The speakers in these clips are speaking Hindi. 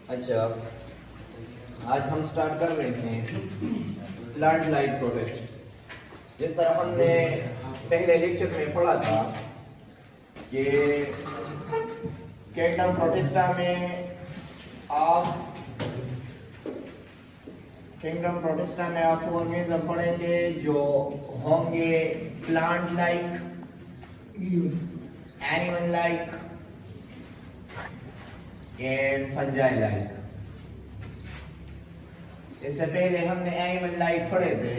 अच्छा, आज हम स्टार्ट कर रहे हैं प्लांट लाइफ प्रोटेस्ट। जिस तरह हमने पहले लेक्चर में पढ़ा था कि किंगडम प्रोटेस्टा में आप ऑर्गेनिज्म पढ़ेंगे जो होंगे plant like, animal like and fungi like. इससे पहले हमने एनिमल लाइक पढ़े थे।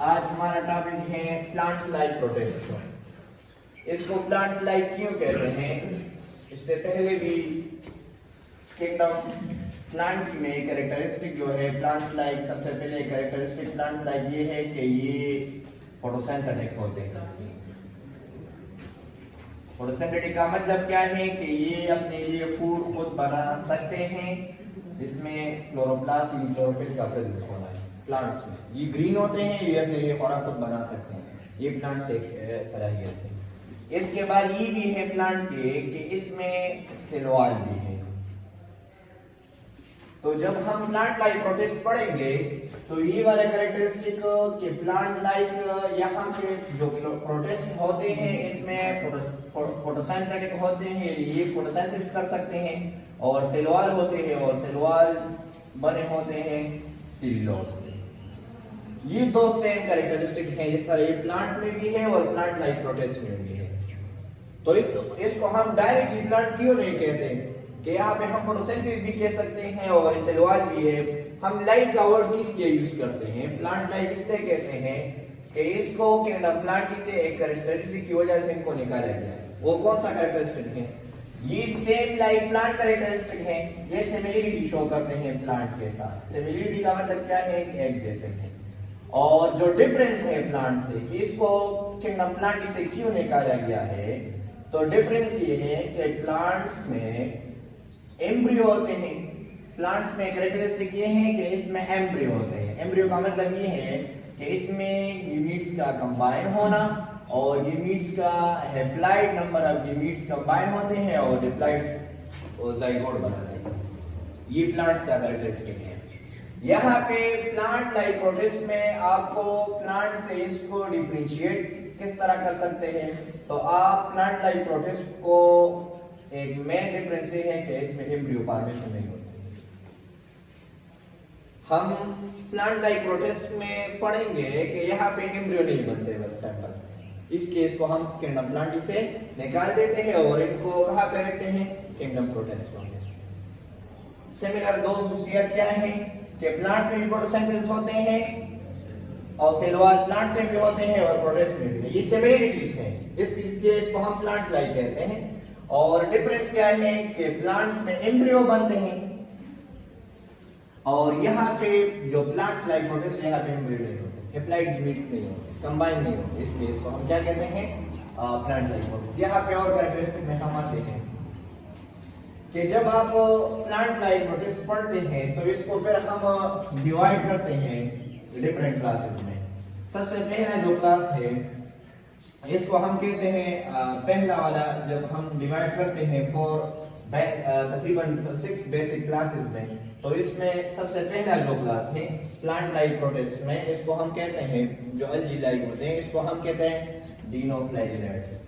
आज हमारा टॉपिक है प्लांट्स लाइक प्रोटेस्ट। इसको प्लांट लाइक क्यों कहते हैं? इससे पहले भी किंगडम प्लांट में कैरेक्टरिस्टिक जो है प्लांट्स लाइक, सबसे पहले कैरेक्टरिस्टिक प्लांट लाइक ये है कि ये फोटोसिंथेटिक होते हैं। फोटोसिंथेटिक का मतलब क्या है कि ये अपने लिए फूड खुद बना सकते हैं। इसमें क्लोरोप्लास्ट यानी क्लोरोफिल का प्रेजेंस होना है प्लांट्स में। ये ग्रीन होते हैं, ये अपने लिए खाना खुद बना सकते हैं। ये प्लांट्स एक सलाहियत है। इसके बाद ये भी है प्लांट के कि इसमें सेल वॉल भी है। तो जब हम प्लांट लाइक प्रोटेस्ट पढ़ेंगे तो ये वाले कैरेक्टरिस्टिक के प्लांट लाइक यहाँ पे जो प्रोटेस्ट होते हैं इसमें फोटोसिंथेटिक होते हैं, ये फोटोसिंथेसिस कर सकते हैं, और सेल वॉल होते हैं, और सेल वॉल बने होते हैं सेल्यूलोज से। ये दो सेम कैरेक्टरिस्टिक हैं, जिस तरह ये प्लांट में भी है और प्लांट लाइक प्रोटेस्ट में भी है। तो इसको हम डायरेक्टली प्लांट क्यों नहीं कहते कि यहाँ पे हम फोटोसिंथेसिस भी कह सकते हैं और सेल वॉल भी है। हम लाइक का वर्ड किस लिए यूज करते हैं? प्लांट लाइक इसलिए कहते हैं कि इसको किंगडम प्लांट से एक कैरेक्टरिस्टिक की वजह से इनको निकाला गया। वो कौन सा कैरेक्टरिस्टिक है? ये सेम लाइक प्लांट कैरेक्टरिस्टिक है। ये सिमिलरिटी शो करते हैं प्लांट के साथ। सिमिलरिटी का मतलब क्या है? एक जैसे हैं। और जो डिफरेंस है प्लांट से कि इसको किंगडम प्लांट से क्यों निकाला गया है, तो डिफरेंस ये है कि प्लांट्स में एम्ब्रियो होते हैं। प्लांट्स में कैरेक्टरिस्टिक ये है कि इसमें एम्ब्रियो होते हैं। एम्ब्रियो का मतलब ये है कि इसमें यूनिट्स का कंबाइन होना, और यूनिट्स का haploid number of units combine होते हैं और डिप्लॉइड्स और जाइगोट बनाते हैं। ये प्लांट्स का कैरेक्टरिस्टिक है। यहाँ पे प्लांट लाइक प्रोटेस्ट में आपको प्लांट से इसको डिफरेंशिएट किस तरह कर सकते हैं? तो आप प्लांट लाइक प्रोटेस्ट को एक मेन डिफरेंस ये है कि इसमें एम्ब्रियो फॉर्मेशन नहीं होती। हम प्लांट लाइक प्रोटेस्ट में पढ़ेंगे कि यहाँ पे एम्ब्रियो नहीं बनते, बस सैंपल। इसलिए इसको हम किंगडम प्लांट से निकाल देते हैं और इनको कहाँ पे रखते हैं? किंगडम प्रोटेस्ट में। सिमिलर दो खसूसियत क्या है कि प्लांट्स में भी फोटोसिंथेसिस होते हैं और सेल वॉल प्लांट से भी होते हैं और प्रोटेस्ट में भी। ये सिमिलरिटीज हैं, इसलिए इसको हम प्लांट लाइक कहते हैं। और डिफरेंस क्या है कि प्लांट्स में एम्ब्रियो बनते हैं और यहाँ पे जो प्लांट लाइक प्रोटेस्ट यहाँ पे एम्ब्रियो नहीं होते, हैप्लॉइड यूनिट्स नहीं होते, कंबाइन नहीं होते। इसलिए इसको हम क्या कहते हैं? Plant like protest. यहाँ पे और कैरेक्टरिस्टिक में हम आते हैं कि जब आप प्लांट लाइक प्रोटेस्ट पढ़ते हैं तो इसको फिर हम डिवाइड करते हैं डिफरेंट क्लासेस में। सबसे पहला जो क्लास है इसको हम कहते हैं पहला वाला। जब हम डिवाइड करते हैं तकरीबन 6 बेसिक क्लासेस में, तो इसमें सबसे पहला जो क्लास है प्लांट लाइक प्रोटेस्ट में, इसको हम कहते हैं, जो अल्जी लाइक होते हैं, इसको हम कहते हैं डिनोफ्लैगेलेट्स।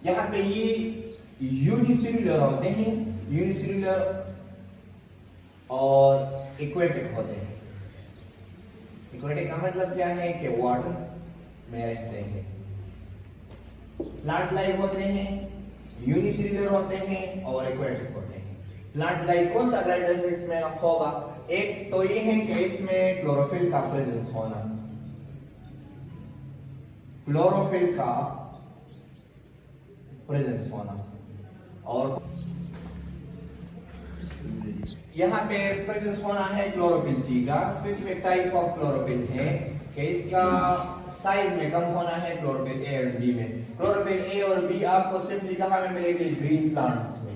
यहाँ पे ये यूनिसेल्युलर होते हैं, यूनिसेल्युलर और इक्वेटिक होते हैं। इक्वेटिक का मतलब क्या है कि वाटर में रहते हैं। प्लांट लाइक होते हैं, यूनिसेल्युलर होते हैं और इक्वेटिक होते हैं। प्लांट लाइक कौन सा कैरेक्टरिस्टिक्स में होगा? एक तो ये है कि इसमें क्लोरोफिल का प्रेजेंस होना, क्लोरोफिल का प्रेजेंस होना। और यहाँ पे प्रेजेंस होना है क्लोरोफिल सी का। स्पेसिफिक टाइप ऑफ क्लोरोफिल है कि इसका साइज में कम होना है क्लोरोफिल ए और बी में। क्लोरोफिल ए और बी आपको सिंपली कहाँ में मिलेंगे? ग्रीन प्लांट्स में।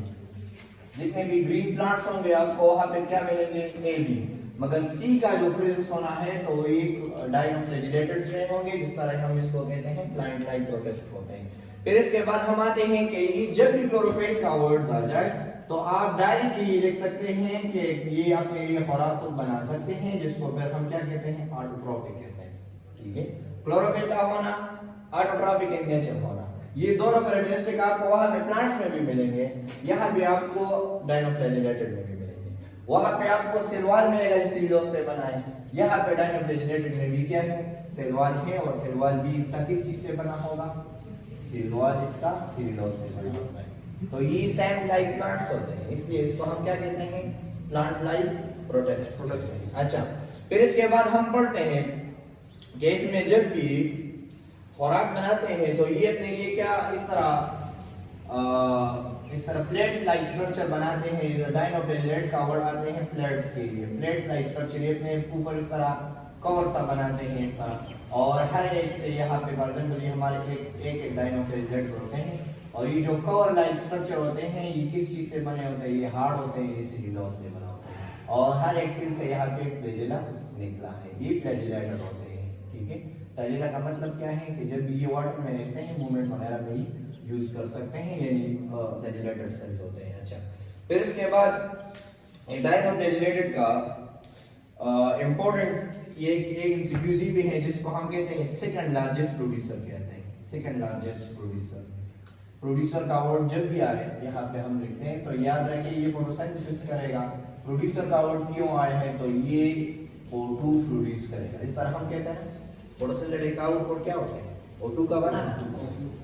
जितने भी ग्रीन प्लांट्स होंगे आपको वहां पे क्या मिलेंगे? A B. मगर सी का जो फ्रेजेस होना है तो एक डाइनोफ्लैजिलेटेड स्ट्रेन होंगे, जिस तरह हम इसको कहते हैं प्लांट लाइक प्रोटिस्ट होते हैं। फिर इसके बाद हम आते हैं कि जब भी क्लोरोफिल का वर्ड्स आ जाए तो आप डायरेक्टली ये लिख सकते हैं कि ये अपने लिए खुराक खुद बना सकते हैं, जिसको फिर हम क्या कहते हैं, ऑटोट्रॉपिक कहते हैं। ठीक है, क्लोरोफिल का होना, ऑटोट्रॉपिक इन नेचर होना, ये दोनों कैरेक्टरिस्टिक आपको वहां पे प्लांट्स में भी मिलेंगे, यहाँ पे आपको डाइनोफ्लैजिलेटेड में भी मिलेंगे। वहां पे आपको सेल वॉल मिलेगा जो सेलुलोज से बना है, यहाँ पे डाइनोफ्लैजिलेटेड में भी क्या है, सेल वॉल है, और सेल वॉल भी इसका किस चीज से बना होगा, सेल वॉल इसका सेलुलोज से बना होता है। तो ये सेम लाइक प्लांट्स होते हैं, इसलिए इसको हम क्या कहते हैं, प्लांट लाइक प्रोटिस्ट। अच्छा, फिर इसके बाद हम पढ़ते हैं कि इसमें जब भी खुराक बनाते हैं तो ये अपने लिए क्या इस तरह प्लेट्स लाइक स्ट्रक्चर बनाते हैं। डाइनोफ्लैजिलेट का वर्ड आते हैं प्लेट्स के लिए, प्लेट्स लाइक स्ट्रक्चर ये अपने ऊपर इस तरह कवर सा बनाते हैं इस तरह, और हर एक से यहाँ पे फॉर एग्जांपल ये हमारे एक डाइनोफ्लैजिलेट होते हैं, और ये जो कवर लाइक स्ट्रक्चर होते हैं ये किस चीज से बने होते हैं, ये हार्ड होते हैं, ये सेलुलोज से बना होता है, और हर एक सेल से यहाँ पे एक फ्लैजेला निकला है, ये फ्लैजेलेटेड होते हैं। ठीक है, फ्लैजेला का मतलब क्या है कि जब ये वाटर में रहते हैं मूवमेंट वगैरह में ही यूज कर सकते हैं, यानी फ्लैजेलेटेड सेल्स होते हैं। अच्छा, फिर इसके बाद डाइनोफ्लैजिलेटेड का इंपॉर्टेंट ये एक एमसीक्यू भी है जिसको हम कहते हैं सेकंड लार्जेस्ट प्रोड्यूसर कहते हैं, सेकंड लार्जेस्ट प्रोड्यूसर। प्रोड्यूसर का वर्ड जब भी आए यहाँ पे हम लिखते हैं तो याद रखिए ये फोटोसिंथेसिस करेगा। प्रोड्यूसर का वर्ड क्यों आया है, तो ये O2 प्रोड्यूस करेगा। इस तरह हम कहते हैं फोटोसिंथेटिक का आउटपुट क्या होता है, O2 का बनाना,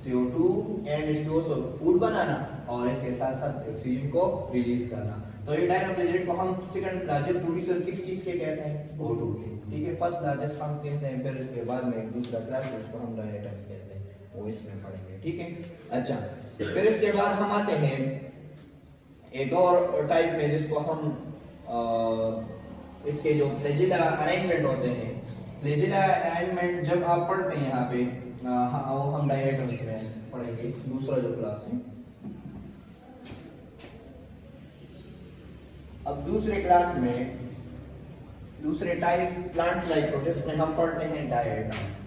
CO2 एंड H2O फूड बनाना, और इसके साथ साथ ऑक्सीजन को रिलीज करना। तो ये डाइनोफ्लैजिलेट को हम सेकंड लार्जेस्ट प्रोड्यूसर किस चीज के कहते हैं, O2 के। ठीक है, फर्स्ट लार्जेस्ट हम कहते हैं, फिर इसके बाद में दूसरा क्लास है उसको हम डायरेक्टर्स कहते हैं, वो इसमें पढ़ेंगे। ठीक है, अच्छा, फिर इसके बाद हम आते हैं एक और टाइप में जिसको हम इसके जो फ्लैजिला अरेंजमेंट होते हैं, फ्लैजिला अरेंजमेंट जब आप पढ़ते हैं यहाँ पे वो हम डायरेक्टर्स में पढ़ेंगे, दूसरा जो क्लास है। अब दूसरे क्लास में दूसरे टाइप प्लांट लाइक प्रोटिस्ट में हम पढ़ते हैं डायरेक्टर्स।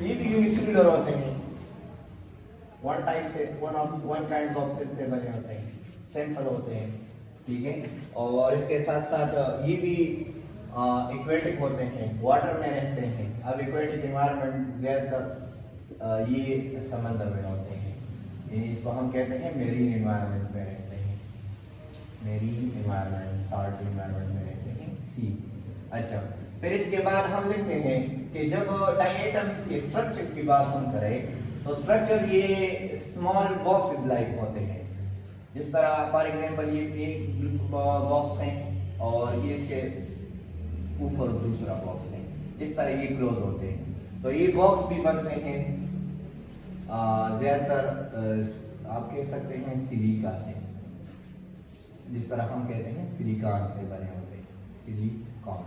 ये भी यूनिसेलुलर होते हैं, वन काइंड ऑफ सेल से बने होते हैं, सिंपल होते हैं। ठीक है, और इसके साथ साथ ये भी एक्वेटिक होते हैं, वाटर में रहते हैं। अब एक्वेटिक एनवायरनमेंट ज्यादातर ये समंदर में होते हैं, यानी इसको हम कहते हैं मेरीन एनवायरनमेंट में रहते हैं, मेरीन एनवायरनमेंट, साल्ट एनवायरनमेंट में रहते हैं, सी। अच्छा, फिर इसके बाद हम लिखते हैं कि जब डायटम्स के स्ट्रक्चर की बात हम करें तो स्ट्रक्चर ये स्मॉल बॉक्सेस लाइक होते हैं, जिस तरह फॉर एग्जांपल ये एक बॉक्स है और ये इसके ऊपर दूसरा बॉक्स है, इस तरह ये क्लोज होते हैं। तो ये बॉक्स भी बनते हैं ज्यादातर आप कह सकते हैं सिलिका से, जिस तरह हम कहते हैं सिलिकॉन से बने होते हैं, सिलिकॉन।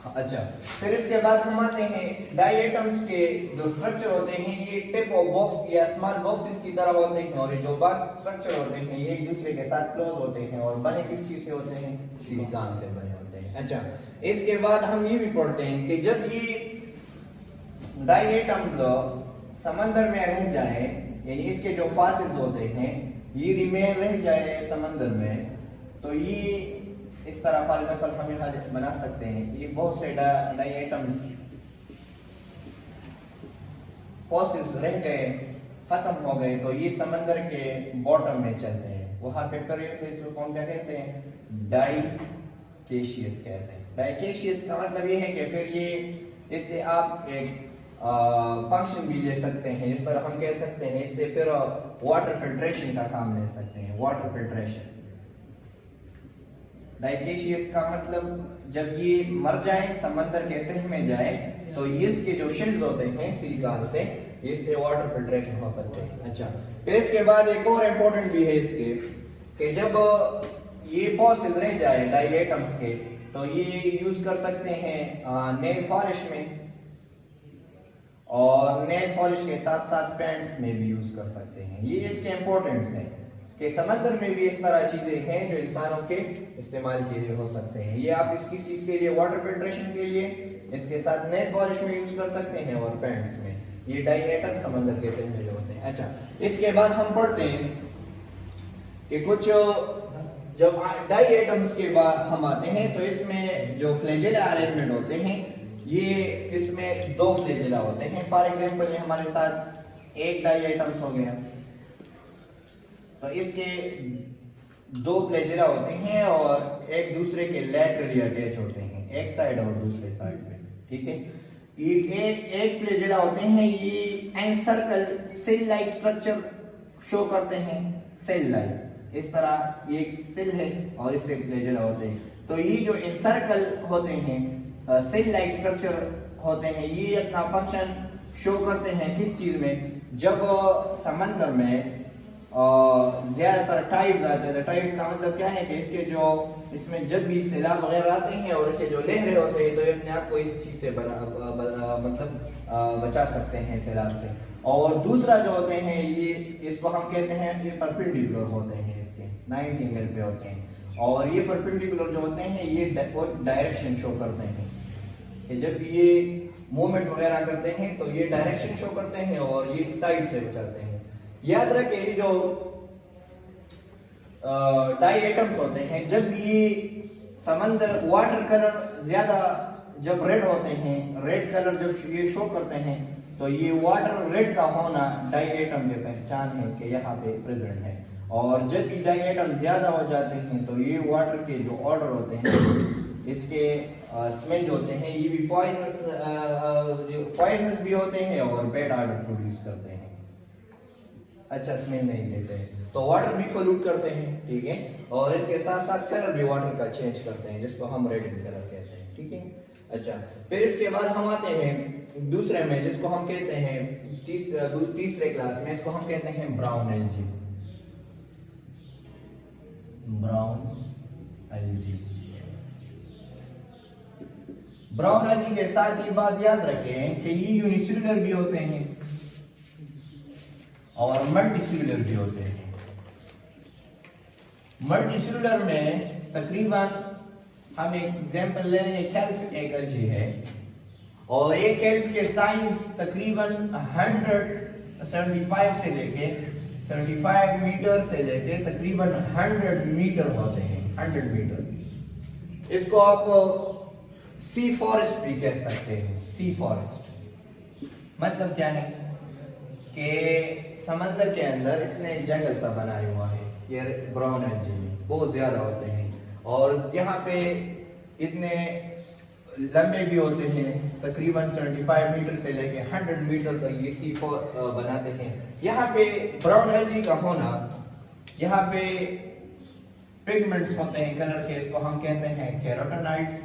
अच्छा, फिर इसके बाद हम आते हैं डायटम्स के जो स्ट्रक्चर होते हैं ये टिप ऑफ बॉक्स या स्मॉल बॉक्सेस की तरह होते हैं, और ये जो बॉक्स स्ट्रक्चर होते हैं ये एक दूसरे के साथ क्लोज होते हैं और बने किस चीज से होते हैं, सिलिकॉन से बने होते हैं। अच्छा, इसके बाद हम ये भी पढ़ते हैं कि जब ये डायटम्स समंदर में रह जाए, यानी इसके जो फॉसिल्स होते हैं ये रिमेन रह जाए समंदर में, तो ये इस तरह फॉर एग्जांपल हम यहाँ बना सकते हैं। ये बहुत से डायटम्स फॉसिल्स रह गए, खत्म हो गए, तो ये समंदर के बॉटम में चलते हैं, वहां पे फिर इसको हम क्या कहते हैं, डाइकेशियस कहते हैं। डाइकेशियस का मतलब ये है कि फिर ये इससे आप एक फंक्शन भी ले सकते हैं, जिस तरह हम कह सकते हैं इससे फिर वाटर फिल्ट्रेशन का काम ले सकते हैं, वाटर फिल्ट्रेशन। डाइकेशियस का मतलब जब ये मर जाए समंदर के तह में जाए तो इसके जो शेल्स होते हैं सिलिकॉन से, इससे वाटर फिल्ट्रेशन हो सकते हैं। अच्छा, फिर इसके बाद एक और इम्पोर्टेंट भी है इसके कि जब ये फॉसिल रह जाए डायटम्स के तो ये यूज कर सकते हैं नेल पॉलिश में, और नेल पॉलिश के साथ साथ पेंट्स में भी यूज कर सकते हैं। ये इसके इम्पोर्टेंस है कि समंदर में भी इस तरह चीजें हैं जो इंसानों के इस्तेमाल के लिए हो सकते हैं। ये आप किस चीज के लिए, वाटर फिल्ट्रेशन के लिए, इसके साथ नेल पॉलिश में यूज कर सकते हैं और पेंट्स में। ये डाई आइटम समंदर के तह में जो होते हैं। अच्छा, इसके बाद हम पढ़ते हैं कि कुछ जब डाई आइटम्स के बाद हम आते हैं तो इसमें जो फ्लैजेला अरेंजमेंट होते हैं, ये इसमें 2 फ्लैजेला होते हैं। फॉर एग्जांपल ये हमारे साथ एक डाई आइटम्स हो गया, तो इसके 2 फ्लैजेला होते हैं और एक दूसरे के लैटरली अटैच होते हैं, एक साइड और दूसरे साइड में, ठीक है। एक फ्लैजेला होते हैं, ये encircle cell like structure show करते हैं, सेल लाइक इस तरह ये सेल है और इससे फ्लैजेला होते हैं। तो ये जो एनसर्कल होते हैं, सेल लाइक स्ट्रक्चर होते हैं, ये अपना फंक्शन शो करते हैं किस चीज में, जब समंदर में ज्यादातर टाइड्स आते हैं। टाइड्स का मतलब क्या है कि इसके जो इसमें जब भी सैलाब वगैरह आते हैं और इसके जो लहरें होते हैं तो ये अपने आप को इस चीज से बचा सकते हैं सैलाब से। और दूसरा जो होते हैं ये, इसको हम कहते हैं, ये परपेंडिकुलर होते हैं, इसके 90 एंगल पे होते हैं। और ये परपेंडिकुलर जो होते हैं ये डायरेक्शन शो करते हैं कि जब ये मूवमेंट वगैरह करते हैं तो ये डायरेक्शन शो करते हैं और ये टाइड से बचाते हैं। याद रखें जो डाई आइटम्स होते हैं, जब ये समंदर वाटर कलर ज्यादा जब रेड होते हैं, रेड कलर जब ये शो करते हैं तो ये वाटर रेड का होना डाई आइटम की पहचान है कि यहाँ पे प्रेजेंट है। और जब भी डाई आइटम ज्यादा हो जाते हैं तो ये वाटर के जो ऑर्डर होते हैं, इसके स्मेल जो होते हैं, ये भी पॉइजनस भी होते हैं और बैड ऑर्डर प्रोड्यूस करते हैं, अच्छा स्मेल नहीं देते हैं, तो वाटर भी पोल्यूट करते हैं, ठीक है। और इसके साथ साथ कलर भी वाटर का चेंज करते हैं, जिसको हम रेड कलर कहते हैं, ठीक है। अच्छा, फिर इसके बाद हम आते हैं दूसरे में, जिसको हम कहते हैं तीसरे क्लास में, इसको हम कहते हैं ब्राउन एल्गी। ब्राउन एल्गी के साथ ये बात याद रखें कि ये यूनिसेलुलर भी होते हैं और मल्टीसेलुलर भी होते हैं। मल्टीसेलुलर में तकरीबन हम एक एग्जांपल ले लेंगे, केल्फ एक एल्गी है और एक केल्फ के साइज तकरीबन 75 मीटर से लेके तकरीबन 100 मीटर होते हैं, 100 मीटर। इसको आप सी फॉरेस्ट भी कह सकते हैं। सी फॉरेस्ट मतलब क्या है कि समंदर के अंदर इसने जंगल सा बनाया हुआ है। ये ब्राउन एल्गी बहुत ज्यादा होते हैं और यहाँ पे इतने लंबे भी होते हैं, तकरीबन 75 मीटर से लेके 100 मीटर तक ये सी बनाते हैं। यहाँ पे ब्राउन एल्गी का होना, यहाँ पे पिगमेंट्स होते हैं कलर के, इसको हम कहते हैं कैरोटेनॉइड्स।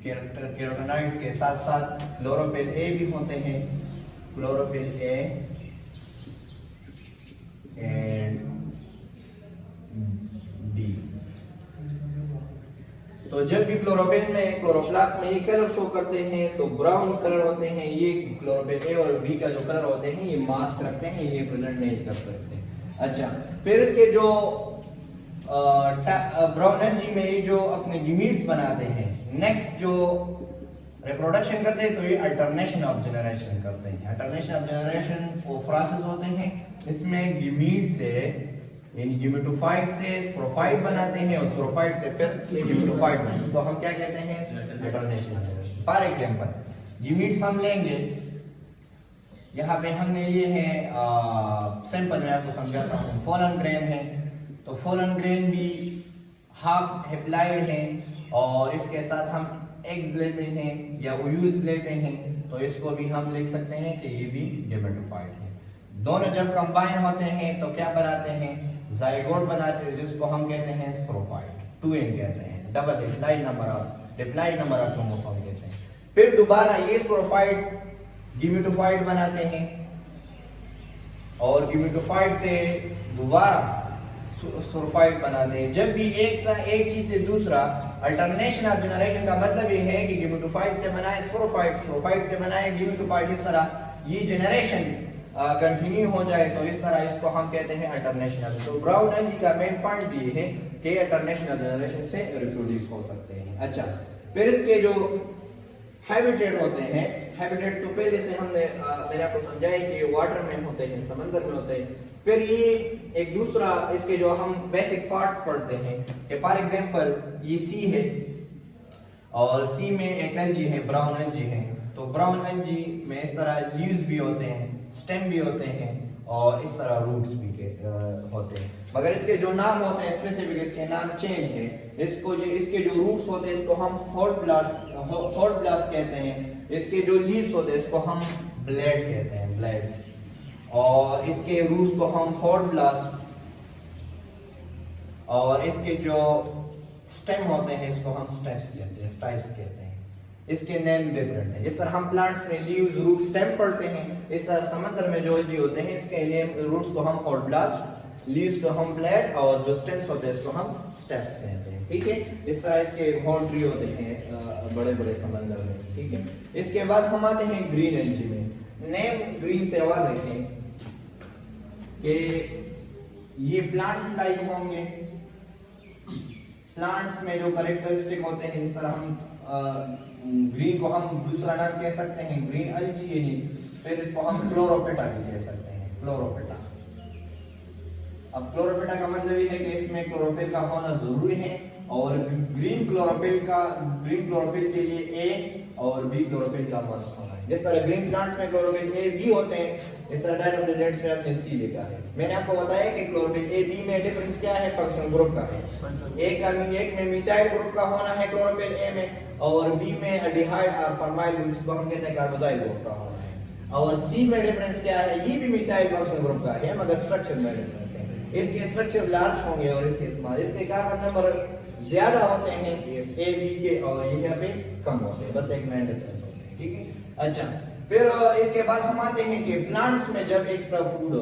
कैरोटेनॉइड्स के साथ साथ क्लोरोफिल ए भी होते हैं, क्लोरोफिल ए एंड डी। तो जब भी क्लोरोफिल में, क्लोरोप्लास्ट में ये कलर शो करते हैं तो ब्राउन कलर होते हैं। ये क्लोरोफिल ए और बी का जो कलर होते हैं ये मास्क रखते हैं, ये प्रेजेंट नहीं कर सकते। अच्छा, फिर इसके जो ब्राउन एल्गी में ये जो अपने गिमीट्स बनाते हैं, नेक्स्ट जो रिप्रोडक्शन करते हैं तो ये अल्टरनेशन ऑफ जनरेशन करते हैं। अल्टरनेशन ऑफ जनरेशन वो प्रोसेस होते हैं, इसमें गिमीट से यानी गिमेटोफाइट से स्पोरोफाइट बनाते हैं और स्पोरोफाइट से फिर गिमेटोफाइट बनाते हैं, उसको हम क्या कहते हैं, alternation of generation. For example gametes हम लेंगे, यहाँ पे हमने लिए हैं सैंपल में आपको समझाता हूँ, फॉलन ग्रेन है, तो फॉलन ग्रेन भी हाफ हेप्लाइड है और इसके साथ हम एग्स लेते हैं या ओव्यूल्स लेते हैं, तो इसको भी हम लिख सकते हैं कि ये भी गेमेटोफाइट है। दोनों जब कंबाइन होते हैं तो क्या बनाते हैं, जाइगोट बनाते हैं, जिसको हम कहते हैं स्पोरोफाइट, 2n कहते हैं, double diploid number of chromosome कहते हैं। फिर दोबारा ये स्पोरोफाइट गिमेटोफाइट बनाते हैं और गिमेटोफाइट से दोबारा स्पोरोफाइट बनाते हैं। जब भी एक चीज से दूसरा अल्टरनेशन ऑफ जनरेशन का मतलब ये है कि गिमेटोफाइट से बनाए स्पोरोफाइट, स्पोरोफाइट से बनाए गिमेटोफाइट, इस तरह ये जनरेशन कंटिन्यू हो जाए तो इस तरह इसको हम कहते हैं अल्टरनेशन। तो ब्राउन एल्गी का मेन पॉइंट भी है कि अल्टरनेशन ऑफ जनरेशन से रिप्रोड्यूस हो सकते हैं। अच्छा, फिर इसके जो हैबिटेट होते हैं, हैबिटेट तो पहले से हमने मैंने आपको समझाया कि वाटर में होते हैं, समंदर में होते हैं। फिर ये एक दूसरा इसके जो हम बेसिक पार्ट्स पढ़ते हैं कि फॉर एग्जांपल ये सी है और सी में एक एल्गी है, ब्राउन एल्गी है। तो ब्राउन एल्गी में इस तरह लीव्स भी होते हैं, स्टेम भी होते हैं और इस तरह रूट्स भी होते हैं, मगर इसके जो नाम होते हैं स्पेसिफिक इसके नाम चेंज है। इसके जो रूट्स होते हैं इसको हम हॉट ब्लास्ट कहते हैं, इसके जो लीव्स होते हैं इसको हम ब्लेड कहते हैं, ब्लेड, और इसके रूट्स को हम हॉट ब्लास्ट, और इसके जो स्टेम होते हैं इसको हम स्टेप्स कहते हैं, स्टाइप्स कहते हैं। इसके नेम डिफरेंट है। जिस तरह हम प्लांट्स में लीव्स, रूट, स्टेम पढ़ते हैं, इस तरह समंदर में जो एल्गी होते हैं इसके नेम, रूट्स को हम हॉट ब्लास्ट, लीव्स को हम ब्लेड और जो स्टेम्स होते हैं इसको हम स्टेप्स कहते हैं। ठीक है, इस तरह इसके हॉट ट्री होते हैं बड़े बड़े समंदर में। ठीक है, इसके बाद हम आते हैं ग्रीन एल्गी में। नेम ग्रीन से आवाज रखें कि ये प्लांट्स लाइक होंगे। प्लांट्स में जो कैरेक्टरिस्टिक होते हैं, इस तरह हम ग्रीन को हम दूसरा नाम कह सकते हैं ग्रीन एल्गी ही, फिर इसको हम क्लोरोपेटा भी कह सकते हैं, क्लोरोपेटा। अब क्लोरोपेटा का मतलब ये है कि इसमें क्लोरोफिल का होना जरूरी है, और ग्रीन क्लोरोफिल के लिए ए और बी क्लोरोफिल का मस्ट होना है। जिस तरह ग्रीन प्लांट्स में क्लोरोफिल ए बी होते हैं, इस तरह डायनोप्लान्ट्स में आपने सी लिखा है। मैंने आपको बताया कि क्लोरोफिल ए बी में डिफरेंस क्या है, फंक्शनल ग्रुप का है। एक में मिथाइल ग्रुप का होना है क्लोरोफिल ए में, और बी में एल्डिहाइड और फॉर्माइल ग्रुप, जिसको हम कहते हैं कार्बोक्सिल ग्रुप का होना है। और सी में डिफरेंस क्या है, ये भी मिथाइल फंक्शनल ग्रुप का है मगर स्ट्रक्चर में डिफरेंस है। इसके स्ट्रक्चर लार्ज होंगे और इसके स्मॉल। इसके कार्बन नंबर ज्यादा होते हैं ए बी के, और ये यहाँ पे कम होते हैं, बस एक में डिफरेंस होते हैं। ठीक है, अच्छा, फिर इसके बाद हम आते हैं कि प्लांट्स में जब एक्स्ट्रा फूड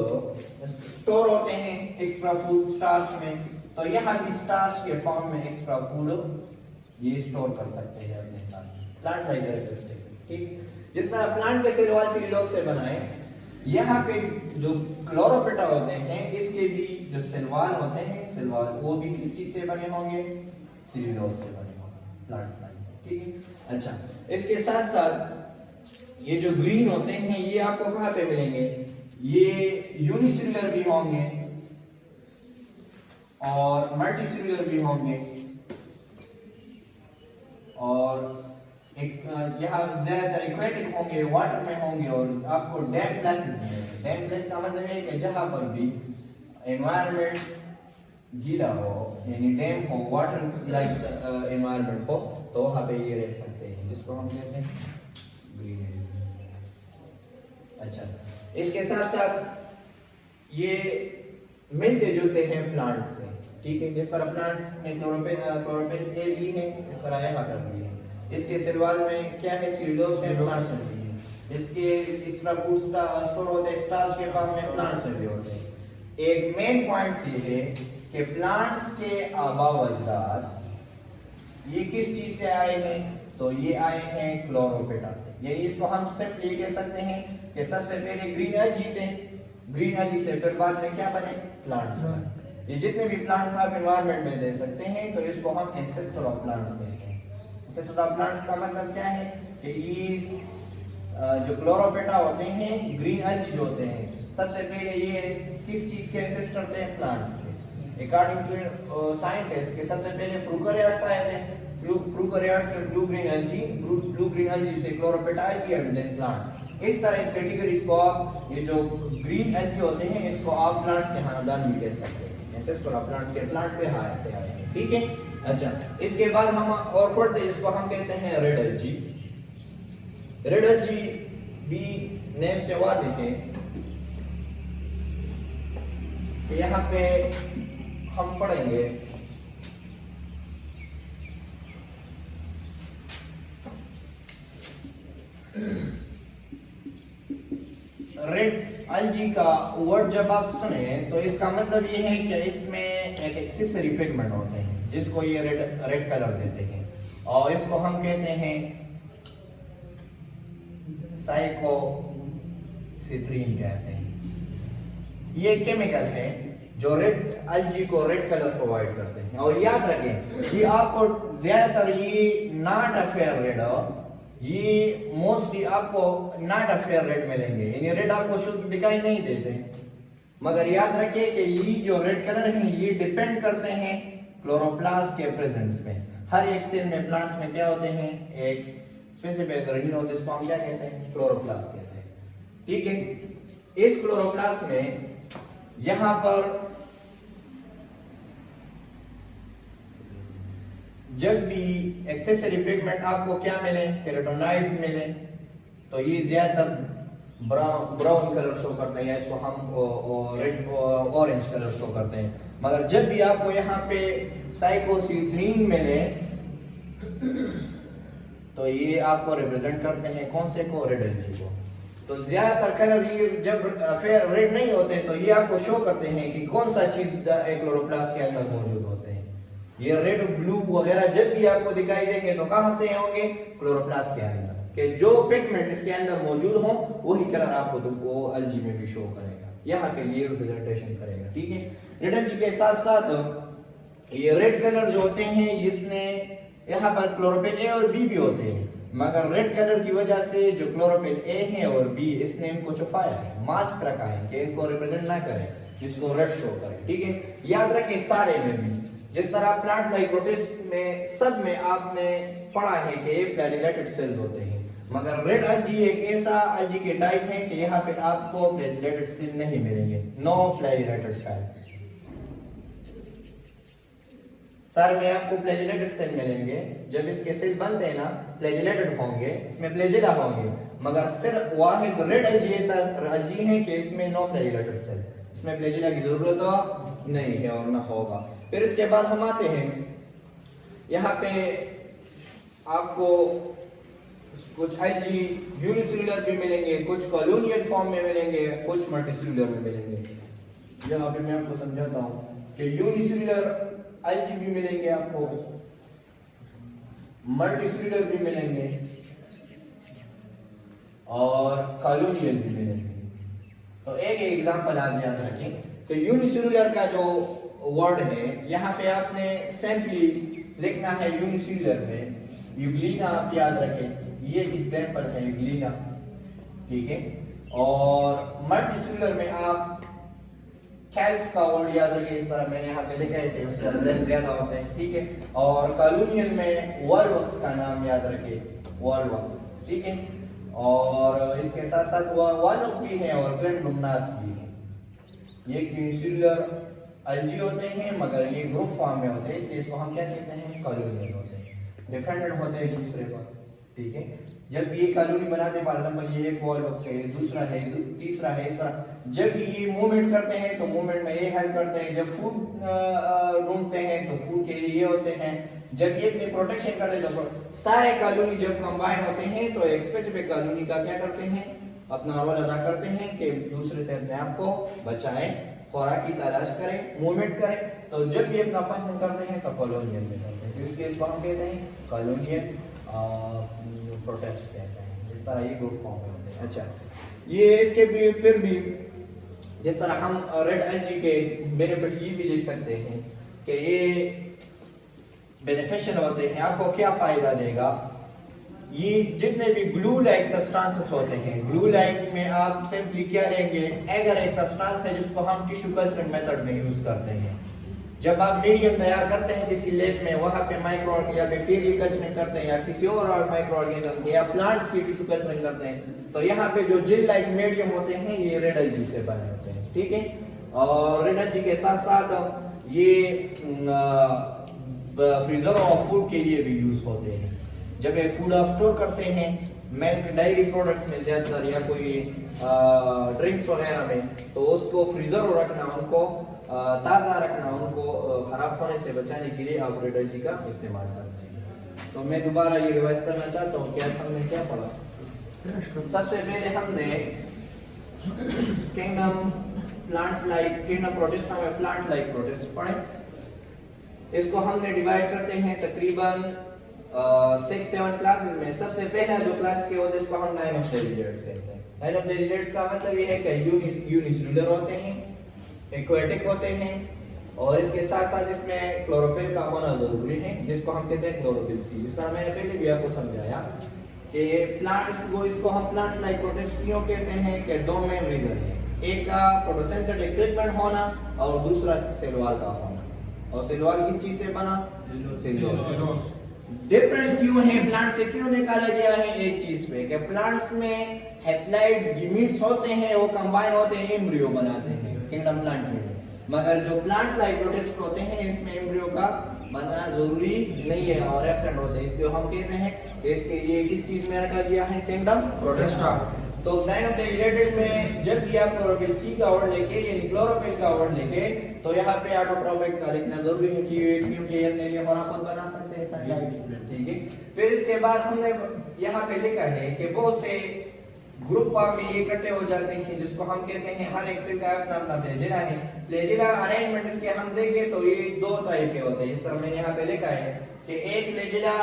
स्टोर होते हैं, एक्स्ट्रा फूड स्टार्च में, तो यहाँ भी स्टार्च के फॉर्म में एक्स्ट्रा फूड ये स्टोर कर सकते हैं अपने साथ, प्लांट लाइक कैरेक्टरिस्टिक। ठीक, जिस तरह प्लांट के सेल वॉल सेल्यूलोज से बनाए, यहाँ पे जो क्लोरोपेटा होते हैं इसके भी जो सेल वॉल होते हैं, सेल वॉल वो भी किस चीज से बने होंगे, सेल्यूलोज से बने होंगे, प्लांट लाइक। ठीक है, अच्छा, इसके साथ साथ ये जो ग्रीन होते हैं ये आपको कहाँ पे मिलेंगे, ये यूनिसेल्युलर भी होंगे और मल्टीसेल्युलर भी होंगे, और एक यहाँ ज्यादातर एक्वेटिक होंगे, वाटर में होंगे, और आपको डैम प्लेसेस मिलेंगे। डैम प्लेस का मतलब है कि जहाँ पर भी एनवायरनमेंट गीला हो, यानी डैम हो, वाटर लाइक एनवायरनमेंट हो, तो वहाँ पे ये रह सकते हैं, जिसको हम कहते हैं ग्रीन। अच्छा, इसके साथ साथ ये मिलते जुलते हैं प्लांट में। ठीक है, जिस तरह प्लांट्स में क्लोरोफिल ए भी है, इस तरह यहाँ पर भी है। इसके सेल वॉल में क्या है, सेल्यूलोज है, प्लांट्स में भी है। इसके एक्स्ट्रा फूड्स का स्टोर होते हैं स्टार्च के फॉर्म में, प्लांट्स में भी होते हैं। एक मेन पॉइंट ये है कि प्लांट्स के आबाव अजदाद ये किस चीज से आए हैं, तो ये आए हैं क्लोरोपेटा से। यानी इसको हम सिंपली कह सकते हैं कि सबसे पहले ग्रीन एल्गी थे, ग्रीन एल्गी से फिर बाद में क्या बने, प्लांट्स बने। ये जितने भी प्लांट्स आप एनवायरनमेंट में दे सकते हैं, तो इसको हम एंसेस्टर ऑफ प्लांट्स कहते हैं। एंसेस्टर ऑफ प्लांट्स का मतलब क्या है कि ये जो क्लोरोपेटा होते हैं, ग्रीन एल्गी जो होते हैं, सबसे पहले ये किस चीज के एंसेस्टर थे, प्लांट्स के। अकॉर्डिंग टू साइंटिस्ट के सबसे पहले फ्रूकैरियोट्स आए थे, फ्रूकैरियोट्स में ब्लू ग्रीन एल्गी से क्लोरोपेटा एल्गी एंड देन प्लांट्स। इस तरह इस कैटेगरीज को आप, ये जो ग्रीन एल्गी होते हैं इसको आप प्लांट्स के खानदान भी कह सकते हैं, एंसेस्टर ऑफ प्लांट्स के, प्लांट से आए हैं। ठीक है, अच्छा, इसके बाद हम और पढ़ते हैं, इसको हम कहते हैं रेड एल्गी। रेड एल्गी भी नेम से वाज़ेह है कि यहाँ पे हम पढ़ेंगे रेड एलजी का वर्ड जब आप सुने तो इसका मतलब ये है कि इसमें एक एक्सेसरी पिगमेंट होते हैं जिसको ये रेड कलर देते हैं और इसको हम कहते हैं साइकोसिट्रीन कहते हैं। ये केमिकल है जो रेड एलजी को रेड कलर प्रोवाइड करते हैं। और याद रखें ये आपको ज्यादातर ये नॉट अ फेयर रेड, ये मोस्टली आपको नॉट अ फेयर रेड मिलेंगे, यानी रेड आपको शुद्ध दिखाई नहीं देते। मगर याद रखिए कि ये जो रेड कलर हैं ये डिपेंड करते हैं क्लोरोप्लास्ट के प्रेजेंस पे। हर एक सेल में प्लांट्स में क्या होते हैं, एक स्पेसिफिक रीजन होते हैं, इसको हम क्या कहते हैं, क्लोरोप्लास्ट कहते हैं। ठीक है, इस क्लोरोप्लास्ट में यहां पर जब भी एक्सेसरी पिगमेंट आपको क्या मिले, केराटिनॉइड्स मिले, तो ये ज्यादातर ब्राउन कलर शो करते हैं, इसको हम ऑरेंज कलर शो करते हैं। मगर जब भी आपको यहाँ पे साइकोसिट्रीन मिले तो ये आपको रिप्रेजेंट करते हैं कौन से को, रेड एलजी को। तो ज्यादातर कलर ये जब रेड नहीं होते तो ये आपको शो करते हैं कि कौन सा चीज क्लोरोप्लास्ट के अंदर मौजूद होते हैं। ये रेड ब्लू वगैरह जब भी आपको दिखाई देंगे तो कहां से होंगे, क्लोरोप्लास्ट के अंदर के जो पिगमेंट इसके अंदर मौजूद हो वही कलर आपको वो एलजी में भी शो करेगा, यहाँ पे ये रिप्रेजेंटेशन करेगा। ठीक है, रेड एलजी के साथ साथ ये रेड कलर जो होते हैं इसने यहाँ पर क्लोरोफिल ए और बी भी होते हैं, मगर रेड कलर की वजह से जो क्लोरोफिल ए है और बी इसने इनको छुपाया है, मास्क रखा है कि इनको रिप्रेजेंट ना करे, जिसको रेड शो करे। ठीक है, याद रखें सारे में भी जिस तरह प्लांट लाइक प्रोटिस्ट में सब में आपने पढ़ा है कि ये फ्लैजिलेटेड सेल्स होते हैं, मगर रेड एलजी एक ऐसा एलजी के टाइप है कि यहाँ पे आपको फ्लैजिलेटेड सेल नहीं मिलेंगे, नो फ्लैजिलेटेड सेल। सर में आपको फ्लैजिलेटेड सेल मिलेंगे, जब इसके सेल बनते हैं ना फ्लैजिलेटेड होंगे, इसमें फ्लैजिला होंगे, मगर सिर्फ वाहिद रेड एलजी ऐसा एलजी है कि इसमें नो फ्लैजिलेटेड सेल, इसमें फ्लैजिला की जरूरत नहीं है और ना होगा। फिर इसके बाद हम आते हैं यहाँ पे आपको कुछ एलजी यूनिसेल्युलर भी मिलेंगे, कुछ कॉलोनियल फॉर्म में मिलेंगे, कुछ मल्टीसेल्युलर में मिलेंगे। यहाँ पे मैं आपको समझाता हूँ कि यूनिसेल्युलर एलजी भी मिलेंगे, आपको मल्टीसेल्युलर भी मिलेंगे और कॉलोनियल भी मिलेंगे। तो एक एग्जांपल आप याद रखें कि यूनिसेल्युलर का जो वर्ड है यहाँ पे आपने सिंपली लिखना है यूनिसेल्युलर में यूग्लिना, आप याद रखें ये एग्जांपल है यूग्लिना। ठीक है, और मल्टीसेल्युलर में आप कैल्फ का वर्ड याद रखें, इस तरह मैंने यहाँ पे लिखा है कि उसका लेंथ ज्यादा होता है। ठीक है, और कॉलोनियल में वॉलवॉक्स का नाम याद रखें, वॉलवॉक्स। ठीक है, और इसके साथ साथ वॉलवॉक्स भी है और ग्लैंडुलमनास भी है। ये यूनिसेल्युलर एलजी होते हैं मगर ये ग्रुप फॉर्म में होते हैं, इसलिए इसको हम क्या कहते हैं, कॉलोनियल होते हैं, डिपेंडेंट होते हैं एक दूसरे पर। ठीक है, जब ये कॉलोनी बनाते हैं, फॉर एग्जांपल ये एक वॉलवॉक्स है, दूसरा है, तीसरा है, इस तरह जब ये मूवमेंट करते हैं तो मूवमेंट में ये हेल्प करते हैं, जब फूड ढूंढते हैं तो फूड के लिए ये होते हैं, जब ये अपने प्रोटेक्शन करते हैं तो सारे कॉलोनी जब कंबाइन होते हैं तो एक स्पेसिफिक कॉलोनी का क्या करते हैं, अपना रोल अदा करते हैं कि दूसरे से अपने आप को बचाएं, खुराक की तलाश करें, मूवमेंट करें। तो जब भी अपना फंक्शन करते हैं तो कॉलोनियल में करते हैं, इसलिए इसको हम कहते हैं कॉलोनियल प्रोटेस्ट कहते हैं। इस तरह ये ग्रुप फॉर्म में होते हैं। अच्छा, ये इसके भी फिर भी जिस तरह हम रेड एलजी के बेनिफिट ये भी लिख सकते हैं कि ये बेनिफिशियल होते हैं, आपको क्या फायदा देगा। ये जितने भी ग्लू लाइक सब्सटेंसेस होते हैं, ग्लू लाइक में आप सिंपली क्या लेंगे, अगर एक सब्सटेंस है जिसको हम टिश्यू कल्चरिंग मेथड में यूज करते हैं, जब आप मीडियम तैयार करते हैं किसी लैब में, वहां पे माइक्रो या बैक्टीरिया कल्चरिंग करते हैं या किसी और माइक्रो ऑर्गेनिज्म या प्लांट्स की टिश्यू कल्चरिंग करते हैं, तो यहाँ पे जो जेल लाइक मीडियम होते हैं ये रेड एलजी से बने होते हैं। ठीक है, और रेड एलजी के साथ साथ ये फ्रीजर और फूड के लिए भी यूज होते हैं। जब एक फूड आप स्टोर करते हैं मिल्क डायरी प्रोडक्ट्स में ज्यादातर या कोई ड्रिंक्स वगैरह में, तो उसको फ्रीजर में रखना, उनको ताज़ा रखना, उनको खराब होने से बचाने के लिए आप रेड एलजी का इस्तेमाल करते हैं। तो मैं दोबारा ये रिवाइज करना चाहता हूँ कि हमने क्या पढ़ा। सबसे पहले हमने kingdom plants like kingdom protista में प्लांट लाइक प्रोटिस्ट पढ़े। इसको हमने डिवाइड करते हैं तकरीबन 6-7 क्लासेस में। सबसे पहला जो क्लास के होते हैं इसको हम डायनोसेलिडेट्स कहते हैं। डायनोसेलिडेट्स का मतलब ये है कि यूनिसेलुलर होते हैं, एक्वाटिक होते हैं और इसके साथ साथ इसमें क्लोरोफिल का होना जरूरी है, जिसको हम कहते हैं क्लोरोफिल सी। जिस तरह मैंने पहले भी आपको समझाया कि प्लांट्स को इसको हम प्लांट्स लाइक प्रोटिस्ट क्यों कहते हैं कि दो मेन रीजन है, एक का फोटोसिंथेटिक पिगमेंट होना और दूसरा सेल वॉल का होना। और सेल वॉल किस चीज से बना? सेल्यूलोज। डिफरेंट क्यों है प्लांट से, क्यों निकाला गया है? एक चीज पे कि प्लांट्स में हैप्लॉइड्स गिमीट्स होते हैं, वो कंबाइन होते हैं, एम्ब्रियो बनाते हैं किंगडम प्लांट में। मगर जो प्लांट्स लाइक प्रोटिस्ट होते हैं इसमें एम्ब्रियो का बनना जरूरी नहीं है और एब्सेंट होते हैं, इसलिए हम कहते हैं कि इसके लिए किस चीज में रखा गया है? Kingdom protista. तो डायनोसेलिडेट्स में जब भी आप क्लोरोफिल सी का वर्ड लेके यानी क्लोरोफिल का वर्ड लेके तो यहाँ पे ऑटोट्रोपिक का लिखना जरूरी है क्योंकि ये फटाफट बना सकते हैं सनलाइट। ठीक है, फिर इसके बाद हमने यहाँ पे लिखा है कि बहुत से ग्रुप में ये इकट्ठे हो जाते हैं जिसको हम कहते हैं हर एक सेल का अपना अपना फ्लैजेला है। फ्लैजेला अरेंजमेंट इसके हम देखें तो ये दो टाइप के होते हैं। इस तरह मैंने यहाँ पे लिखा है कि एक फ्लैजेला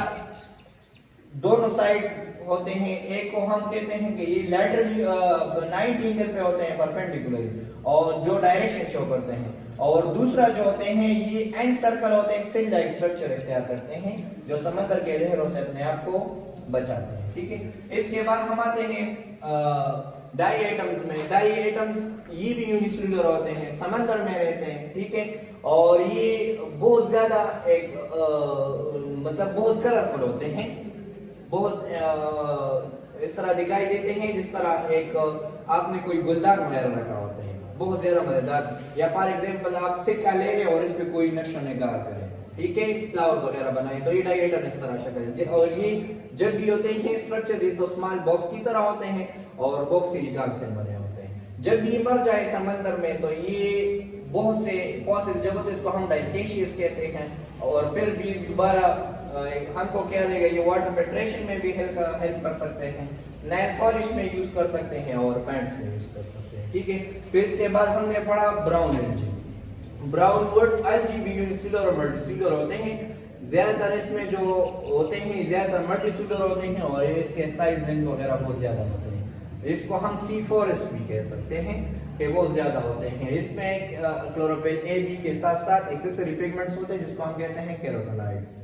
दोनों साइड होते हैं, एक को हम कहते हैं कि ये लैटरली 90 एंगल पे होते हैं परपेंडिकुलरली और जो डायरेक्शन शो करते हैं, और दूसरा जो होते हैं ये एन सर्कल होते हैं, सेल लाइक स्ट्रक्चर इख्तियार करते हैं जो समंदर के लहरों से अपने आप को बचाते हैं। ठीक है, इसके बाद हम आते हैं डाई एटम्स में। डाई एटम्स ये भी यूनिसेलुलर होते हैं, समंदर में रहते हैं। ठीक है, और ये बहुत ज्यादा एक मतलब बहुत कलरफुल होते हैं, बहुत इस तरह दिखाई देते हैं जिस तरह एक आपने कोई गुलदान वगैरह रखा होता है, बहुत ज्यादा मजेदार। या फॉर एग्जांपल आप सिक्का ले लें और इस पे कोई नक्शा निगार करें, ठीक है, फ्लावर्स वगैरह बनाए, तो ये डायएटम इस तरह शक्ल। और ये जब भी होते हैं स्ट्रक्चर ये तो स्मॉल बॉक्स की तरह होते हैं और बॉक्स सिलिकॉन से बने होते हैं। जब भी मर जाए समंदर में तो ये बहुत से फॉसिल जब होते हैं इसको हम डाइकेशियस कहते हैं, और फिर भी दोबारा हमको क्या देगा, ये वाटर फिल्ट्रेशन में भी हेल्प कर सकते हैं, नेल पॉलिश में यूज कर सकते हैं और पेंट्स में यूज कर सकते हैं। ठीक है, फिर इसके बाद हमने पढ़ा brown algae. Brown would algae भी यूनिसेलुलर और मल्टीसेलुलर होते हैं। ज्यादातर इसमें जो होते हैं ज्यादातर मल्टीसेलुलर होते हैं और इसके साइज लेंथ वगैरह बहुत ज्यादा होते हैं। इसको हम सी फॉरेस्ट भी कह सकते हैं कि बहुत ज्यादा होते हैं। इसमें क्लोरोफिल ए बी के साथ साथ एक्सेसरी पिगमेंट्स होते हैं जिसको हम कहते हैं कैरोटीनॉइड्स।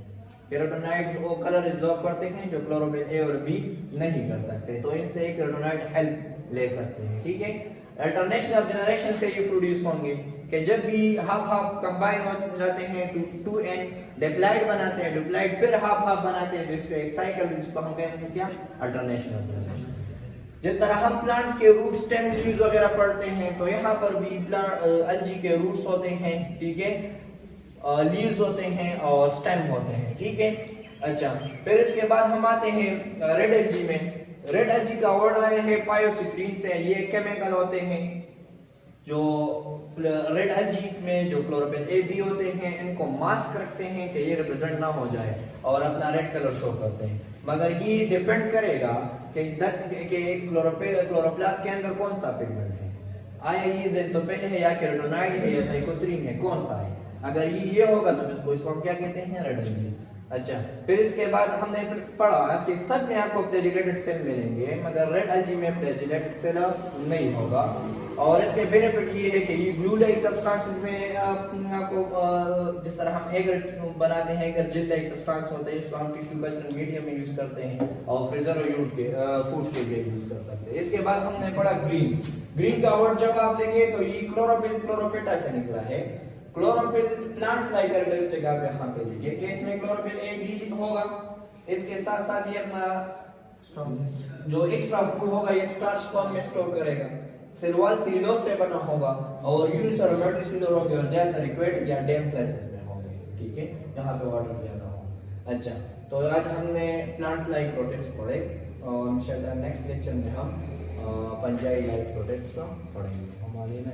कैरोटीनॉइड्स वो कलर एब्जॉर्ब करते हैं जो क्लोरोफिल ए और बी नहीं कर सकते, तो इनसे कैरोटीनॉइड हेल्प ले सकते हैं। ठीक है, अल्टरनेशन ऑफ जनरेशन से ये प्रोड्यूस होंगे कि जब भी हाफ हाफ कंबाइन हो जाते हैं टू एन डिप्लॉइड बनाते हैं, डिप्लॉइड फिर हाफ हाफ बनाते हैं, तो इसको एक साइकिल जिसको हम कहते हैं क्या, अल्टरनेशन ऑफ जनरेशन। जिस तरह हम प्लांट्स के रूट स्टेम लीव्स वगैरह पढ़ते हैं तो यहाँ पर भी एल्गी के रूट्स होते हैं, ठीक है, लीव्स होते हैं और स्टेम होते हैं। ठीक है, अच्छा, फिर इसके बाद हम आते हैं रेड एल्गी में। रेड एल्गी का वर्ड आया है पायोसिट्रीन से। ये केमिकल होते हैं जो रेड एल्गी में जो क्लोरोफिल ए बी होते हैं इनको मास्क रखते हैं कि ये रिप्रेजेंट ना हो जाए और अपना रेड कलर शो करते हैं। मगर ये डिपेंड करेगा कि क्लोरोप्लास्ट के अंदर कौन सा पिगमेंट है, आया ये ज़ेनटोपेन है या कैरोटीनॉइड है या साइकोत्रीन है, कौन सा है। अगर ये होगा तो इसको हम क्या कहते हैं, रेड एल्गी। अच्छा, फिर इसके बाद हमने पढ़ा कि सब में आपको फ्लैजिलेटेड सेल मिलेंगे मगर रेड एल्गी में फ्लैजिलेटेड सेल नहीं होगा। और इसके बेनिफिट ये है कि ये ग्लू लाइक सब्सटेंसेस में आपको जिस तरह हम एगर बनाते हैं, एगर जेल लाइक सब्सटेंस होते हैं इसको हम टिश्यू कल्चर मीडियम में यूज करते हैं और फ्रीजर और फूड के लिए यूज कर सकते हैं। इसके बाद हमने पढ़ा ग्रीन। ग्रीन का वर्ड जब आप देखें तो ये क्लोरोपेटा से निकला है। क्लोरोफिल प्लांट्स लाइक कैरेक्टरिस्टिक आप यहाँ पे लिखिए कि इसमें क्लोरोफिल ए बी होगा, इसके साथ साथ ये अपना जो एक्स्ट्रा फूड होगा ये स्टार्च फॉर्म में स्टोर करेगा, सेल वॉल सेल्यूलोज से बना होगा और यूनिसेलुलर और मल्टीसेलुलर होंगे और ज्यादातर एक्वेटिक या डैम क्लासेस में होंगे। ठीक है, यहाँ पे वाटर ज्यादा होगा। अच्छा, तो आज हमने प्लांट्स लाइक प्रोटिस्ट पढ़े और इंशाल्लाह नेक्स्ट लेक्चर में हम पंजाई लाइक प्रोटिस्ट पढ़ेंगे। हमारे ना